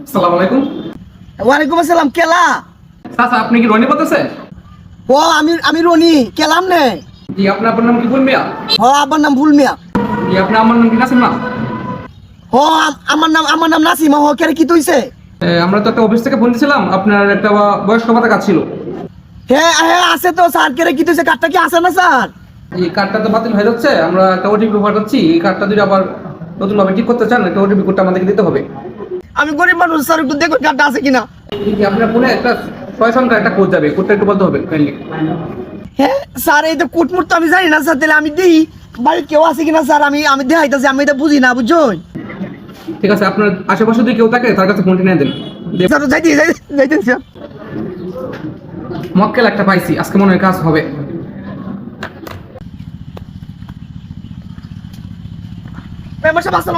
আসসালামু আলাইকুম। ওয়ালাইকুম আসসালাম। কেলা? চাচা আপনি কি রনি বলতেছেন? ও আমি রনি কেলাম নে। জি আপনার নাম কি বলমিয়া? হ আব্বার নাম ভুল মিয়া। জি আপনার আমার নাম কি নাসিম না? হ আমার নাম নাসিমা। হ কেরে কি তুইছে? আমরা তো একটা অফিস থেকে ফোন দিয়েছিলাম, আপনার একটা বয়স্ক ভাতা কাজ ছিল। হ্যাঁ হ্যাঁ আছে তো স্যার। কেরে কি তুইছে? কার্ডটা কি আছে না স্যার? এই কার্ডটা তো বাতিল হয়ে যাচ্ছে, আমরা একটা ওটিপি পাঠাচ্ছি। এই কার্ডটা যদি আবার নতুন ভাবে ঠিক করতে চান, একটা ওটিপি কোডটা আমাদেরকে দিতে হবে। আমি গরিব মানুষ স্যার, একটু দেখুন কার্ডটা আছে কিনা। এই যে আপনার ফোনে একটা 6 সংখ্যার একটা কোড যাবে, কোডটা একটু বলতে হবে কাইন্ডলি। হ্যাঁ স্যার, এই তো কুটমুট তো আমি জানি না স্যার। তাহলে আমি দিই বাড়ির কেউ আছে কিনা স্যার। আমি দেখাইতেছি, আমি এটা বুঝি না বুঝছেন। ঠিক আছে, আপনার আশেপাশে যদি কেউ থাকে তার কাছে ফোনটি নিয়ে দেন। স্যার যাইতেছি স্যার। মক্কেল একটা পাইছি, আজকে মনে হয় কাজ হবে। মেম্বার সাহেব আসসালামু